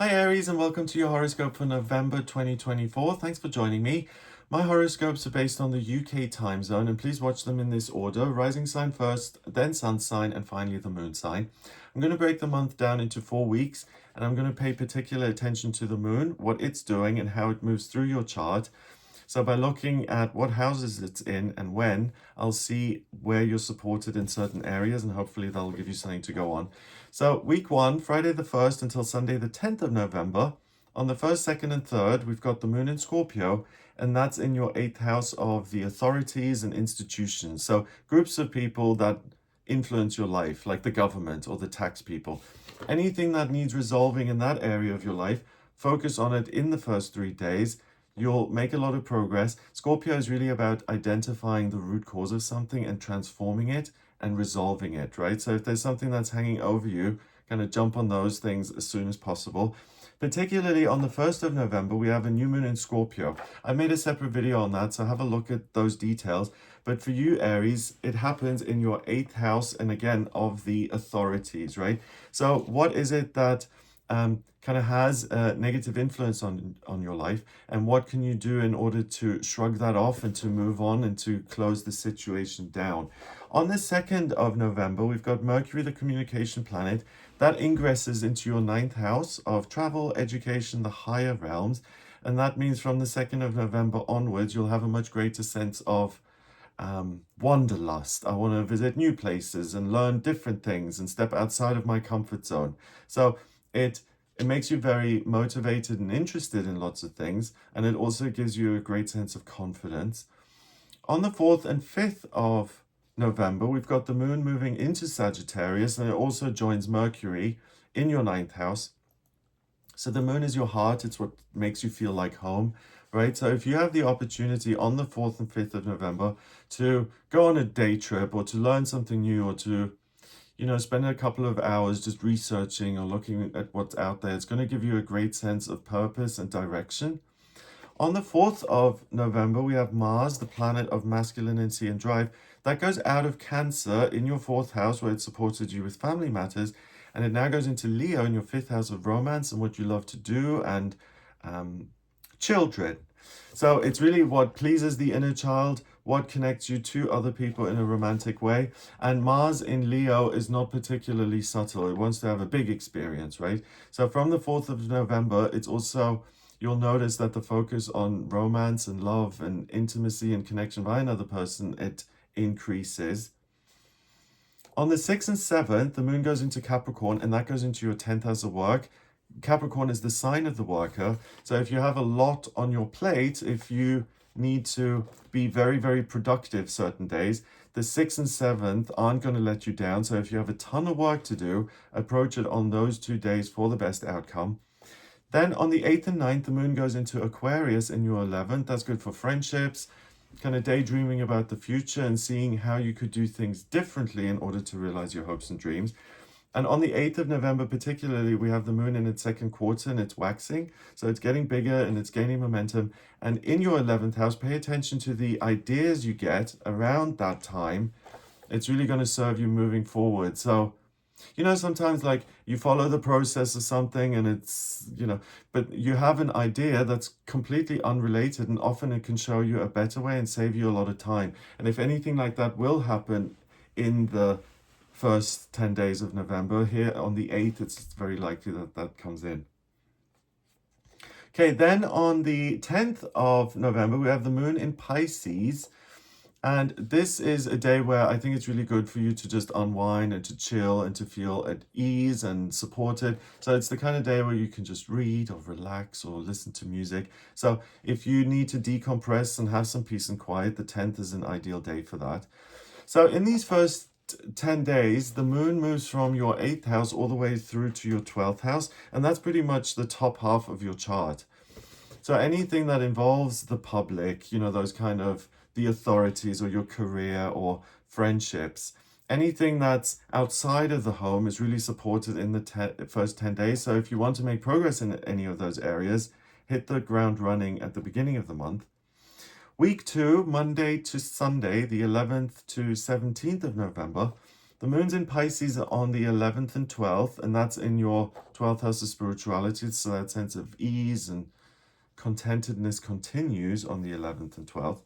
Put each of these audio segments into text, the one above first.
Hi Aries, and welcome to your horoscope for November 2024. Thanks for joining me. My horoscopes are based on the UK time zone, and please watch them in this order: rising sign first, then sun sign, and finally the moon sign. I'm going to break the month down into 4 weeks, and I'm going to pay particular attention to the moon, what it's doing, and how it moves through your chart. So by looking at what houses it's in and when, I'll see where you're supported in certain areas, and hopefully that'll give you something to go on. So week 1, Friday the 1st until Sunday the 10th of November. On the 1st, 2nd, and 3rd, we've got the moon in Scorpio, and that's in your 8th house of the authorities and institutions. So groups of people that influence your life, like the government or the tax people. Anything that needs resolving in that area of your life, focus on it in the first 3 days. You'll make a lot of progress. Scorpio is really about identifying the root cause of something and transforming it and resolving it, right? So if there's something that's hanging over you, kind of jump on those things as soon as possible. Particularly on the 1st of November, we have a new moon in Scorpio. I made a separate video on that, so have a look at those details. But for you, Aries, it happens in your 8th house, and again, of the authorities, right? So what is it that kind of has a negative influence on your life, and what can you do in order to shrug that off and to move on and to close the situation down? On the 2nd of November, we've got Mercury, the communication planet, that ingresses into your 9th house of travel, education, the higher realms. And that means from the 2nd of November onwards, you'll have a much greater sense of wanderlust. I want to visit new places and learn different things and step outside of my comfort zone. So it makes you very motivated and interested in lots of things, and it also gives you a great sense of confidence. On the 4th and 5th of November, we've got the moon moving into Sagittarius, and it also joins Mercury in your 9th house. So the moon is your heart. It's what makes you feel like home, right? So if you have the opportunity on the 4th and 5th of November to go on a day trip or to learn something new or to spend a couple of hours just researching or looking at what's out there, it's going to give you a great sense of purpose and direction. On the 4th of November, we have Mars, the planet of masculinity and drive, that goes out of Cancer in your 4th house, where it supported you with family matters, and it now goes into Leo in your 5th house of romance and what you love to do and children. So it's really what pleases the inner child, what connects you to other people in a romantic way. And Mars in Leo is not particularly subtle. It wants to have a big experience, right? So from the 4th of November, it's also, you'll notice that the focus on romance and love and intimacy and connection by another person, it increases. On the 6th and 7th, the moon goes into Capricorn, and that goes into your 10th house of work. Capricorn is the sign of the worker. So if you have a lot on your plate, if you need to be very, very productive certain days, the 6th and 7th aren't going to let you down. So if you have a ton of work to do, approach it on those 2 days for the best outcome. Then on the 8th and 9th, the moon goes into Aquarius in your 11th. That's good for friendships, kind of daydreaming about the future and seeing how you could do things differently in order to realize your hopes and dreams. And on the 8th of November, particularly, we have the moon in its 2nd quarter and it's waxing. So it's getting bigger and it's gaining momentum. And in your 11th house, pay attention to the ideas you get around that time. It's really going to serve you moving forward. So, sometimes like you follow the process of something and it's, but you have an idea that's completely unrelated, and often it can show you a better way and save you a lot of time. And if anything like that will happen in the first 10 days of November, here on the 8th, it's very likely that that comes in. Okay, then on the 10th of November, we have the moon in Pisces. And this is a day where I think it's really good for you to just unwind and to chill and to feel at ease and supported. So it's the kind of day where you can just read or relax or listen to music. So if you need to decompress and have some peace and quiet, the 10th is an ideal day for that. So in these first 10 days, the moon moves from your 8th house all the way through to your 12th house, and that's pretty much the top half of your chart. So anything that involves the public, those kind of the authorities or your career or friendships, anything that's outside of the home is really supported in the first 10 days. So if you want to make progress in any of those areas, hit the ground running at the beginning of the month. Week 2, Monday to Sunday, the 11th to 17th of November, The moon's in Pisces on the 11th and 12th, and that's in your 12th house of spirituality. So that sense of ease and contentedness continues on the 11th and 12th.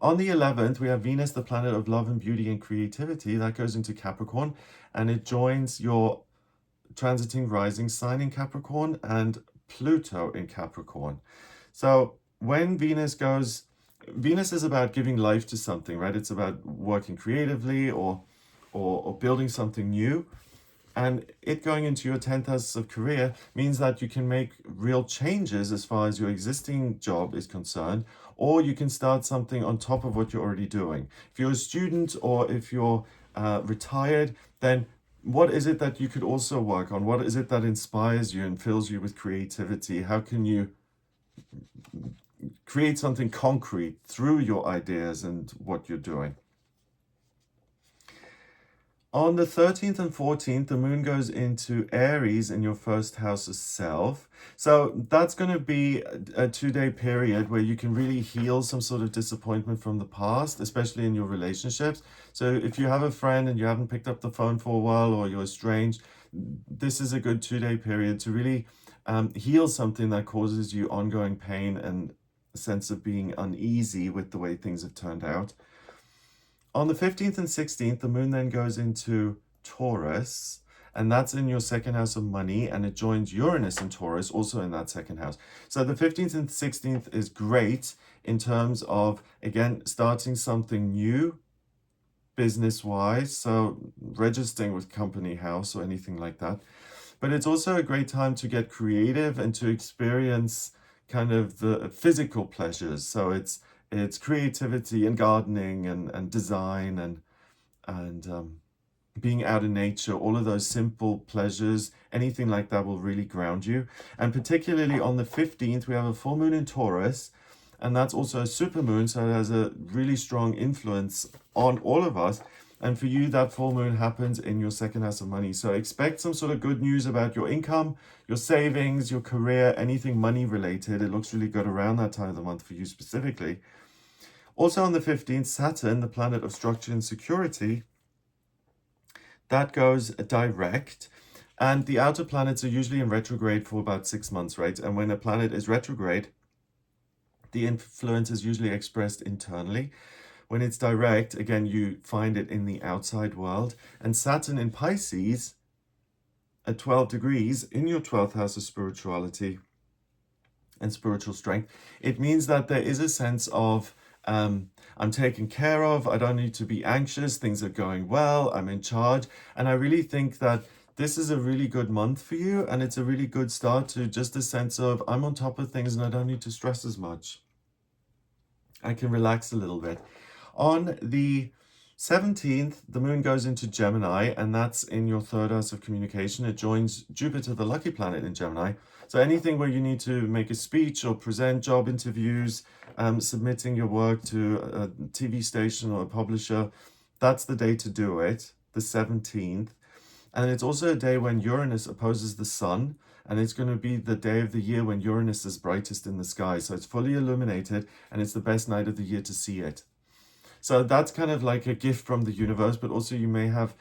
On the 11th, we have Venus, the planet of love and beauty and creativity. That goes into Capricorn, and it joins your transiting rising sign in Capricorn and Pluto in Capricorn. So when Venus is about giving life to something, right? It's about working creatively or building something new. And it going into your 10th house of career means that you can make real changes as far as your existing job is concerned, or you can start something on top of what you're already doing. If you're a student or if you're retired, then what is it that you could also work on? What is it that inspires you and fills you with creativity? How can you create something concrete through your ideas and what you're doing? On the 13th and 14th, the moon goes into Aries in your first house of self. So that's going to be a 2-day period where you can really heal some sort of disappointment from the past, especially in your relationships. So if you have a friend and you haven't picked up the phone for a while, or you're estranged, this is a good 2-day period to really heal something that causes you ongoing pain and a sense of being uneasy with the way things have turned out. On the 15th and 16th, the moon then goes into Taurus, and that's in your second house of money, and it joins Uranus in Taurus, also in that second house. So the 15th and 16th is great in terms of, again, starting something new, business-wise, so registering with company house or anything like that. But it's also a great time to get creative and to experience kind of the physical pleasures. So it's creativity and gardening and design and being out in nature. All of those simple pleasures, anything like that will really ground you. And particularly on the 15th, we have a full moon in Taurus, and that's also a super moon, so it has a really strong influence on all of us. And for you, that full moon happens in your second house of money. So expect some sort of good news about your income, your savings, your career, anything money related. It looks really good around that time of the month for you specifically. Also on the 15th, Saturn, the planet of structure and security, that goes direct. And the outer planets are usually in retrograde for about 6 months, right? And when a planet is retrograde, the influence is usually expressed internally. When it's direct, again, you find it in the outside world. And Saturn in Pisces at 12 degrees in your 12th house of spirituality and spiritual strength, it means that there is a sense of I'm taken care of, I don't need to be anxious, things are going well, I'm in charge. And I really think that this is a really good month for you, and it's a really good start to just a sense of I'm on top of things and I don't need to stress as much. I can relax a little bit. On the 17th, the moon goes into Gemini, and that's in your third house of communication. It joins Jupiter, the lucky planet, in Gemini. So anything where you need to make a speech or present job interviews, submitting your work to a TV station or a publisher, that's the day to do it, the 17th. And it's also a day when Uranus opposes the sun, and it's going to be the day of the year when Uranus is brightest in the sky. So it's fully illuminated, and it's the best night of the year to see it. So that's kind of like a gift from the universe, but also you may have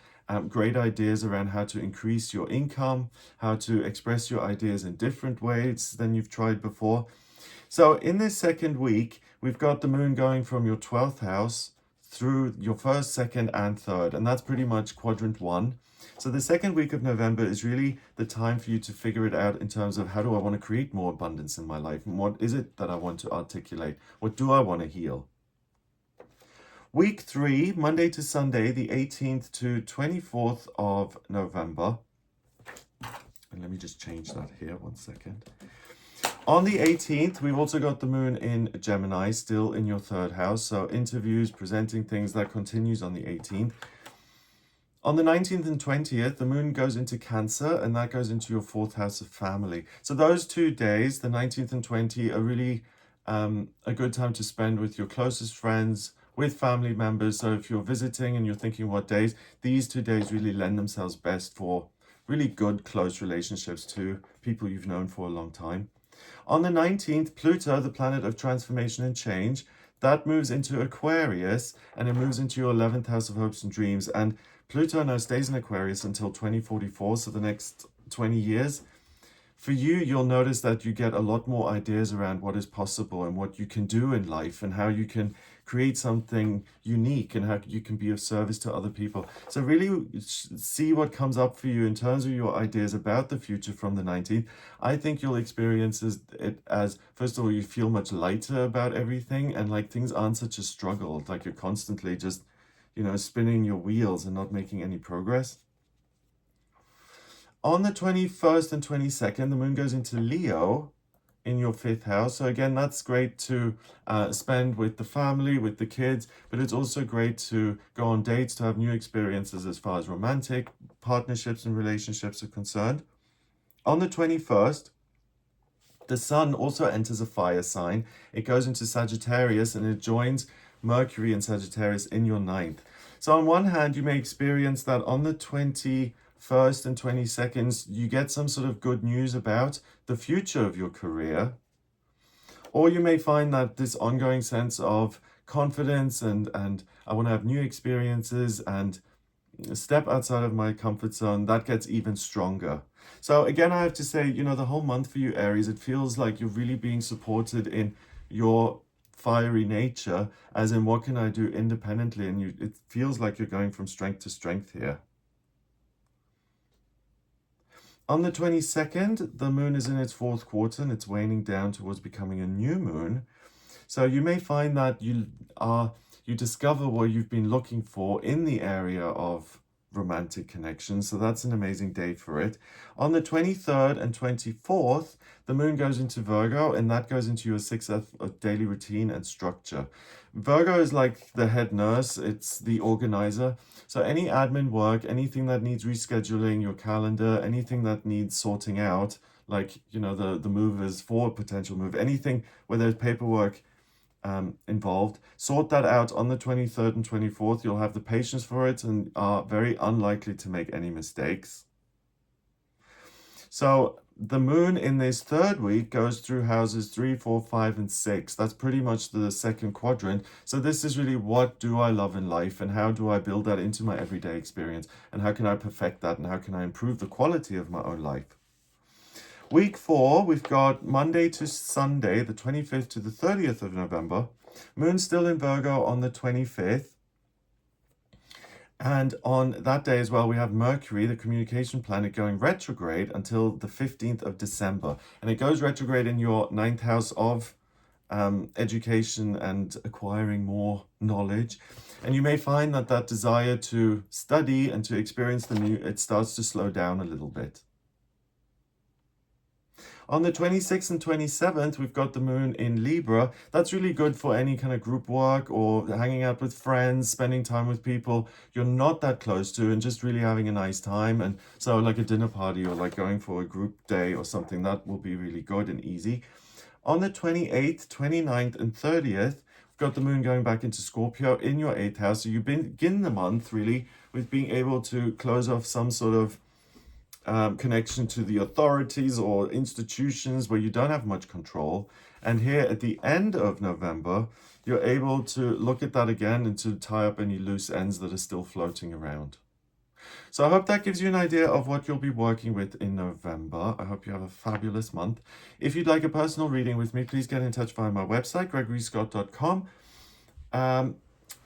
great ideas around how to increase your income, how to express your ideas in different ways than you've tried before. So in this second week, we've got the moon going from your 12th house through your first, second, and third, and that's pretty much quadrant 1. So the second week of November is really the time for you to figure it out in terms of how do I want to create more abundance in my life, and what is it that I want to articulate? What do I want to heal? Week 3, Monday to Sunday, the 18th to 24th of November. And let me just change that here, 1 second. On the 18th, we've also got the moon in Gemini, still in your third house. So interviews, presenting things, that continues on the 18th. On the 19th and 20th, the moon goes into Cancer, and that goes into your fourth house of family. So those 2 days, the 19th and 20th, are really a good time to spend with your closest friends, with family members. So if you're visiting and you're thinking what days, these 2 days really lend themselves best for really good, close relationships to people you've known for a long time. On the 19th, Pluto, the planet of transformation and change, that moves into Aquarius, and it moves into your 11th house of hopes and dreams. And Pluto now stays in Aquarius until 2044, so the next 20 years. For you, you'll notice that you get a lot more ideas around what is possible and what you can do in life and how you can create something unique and how you can be of service to other people. So really see what comes up for you in terms of your ideas about the future from the 19th. I think you'll experience it as, first of all, you feel much lighter about everything, and like things aren't such a struggle. Like you're constantly just, spinning your wheels and not making any progress. On the 21st and 22nd, the moon goes into Leo in your 5th house. So again, that's great to spend with the family, with the kids, but it's also great to go on dates, to have new experiences as far as romantic partnerships and relationships are concerned. On the 21st, the sun also enters a fire sign. It goes into Sagittarius and it joins Mercury and Sagittarius in your 9th. So on one hand, you may experience that on the 21st and 22nd, you get some sort of good news about the future of your career. Or you may find that this ongoing sense of confidence and I want to have new experiences and step outside of my comfort zone, that gets even stronger. So again, I have to say, the whole month for you, Aries, it feels like you're really being supported in your fiery nature, as in what can I do independently, and it feels like you're going from strength to strength here. On the 22nd, the moon is in its 4th quarter and it's waning down towards becoming a new moon. So you may find that you discover what you've been looking for in the area of romantic connections. So that's an amazing day for it. On the 23rd and 24th, the moon goes into Virgo, and that goes into your 6th of daily routine and structure. Virgo is like the head nurse. It's the organizer. So any admin work, anything that needs rescheduling your calendar, anything that needs sorting out, like, the movers for a potential move, anything where there's paperwork involved, sort that out on the 23rd and 24th. You'll have the patience for it and are very unlikely to make any mistakes. So the moon in this 3rd week goes through houses 3, 4, 5, and 6. That's pretty much the 2nd quadrant. So this is really, what do I love in life and how do I build that into my everyday experience, and how can I perfect that, and how can I improve the quality of my own life. Week 4, we've got Monday to Sunday, the 25th to the 30th of November. Moon still in Virgo on the 25th. And on that day as well, we have Mercury, the communication planet, going retrograde until the 15th of December. And it goes retrograde in your 9th house of education and acquiring more knowledge. And you may find that desire to study and to experience the new, it starts to slow down a little bit. On the 26th and 27th, we've got the moon in Libra. That's really good for any kind of group work or hanging out with friends, spending time with people you're not that close to, and just really having a nice time. And so like a dinner party or like going for a group day or something, that will be really good and easy. On the 28th, 29th, and 30th, we've got the moon going back into Scorpio in your 8th house. So you begin the month really with being able to close off some sort of connection to the authorities or institutions where you don't have much control. And here at the end of November, you're able to look at that again and to tie up any loose ends that are still floating around. So I hope that gives you an idea of what you'll be working with in November. I hope you have a fabulous month. If you'd like a personal reading with me, please get in touch via my website, gregoryscott.com.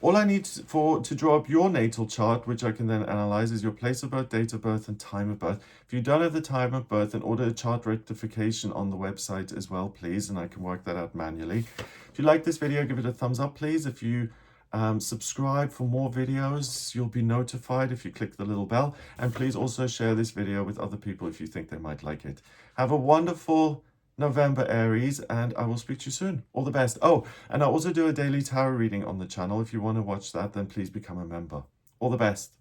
All I need to draw up your natal chart, which I can then analyze, is your place of birth, date of birth, and time of birth. If you don't have the time of birth, then order a chart rectification on the website as well, please, and I can work that out manually. If you like this video, give it a thumbs up, please. If you subscribe for more videos, you'll be notified if you click the little bell. And please also share this video with other people if you think they might like it. Have a wonderful November, Aries, and I will speak to you soon. All the best. Oh, and I also do a daily tarot reading on the channel. If you want to watch that, then please become a member. All the best.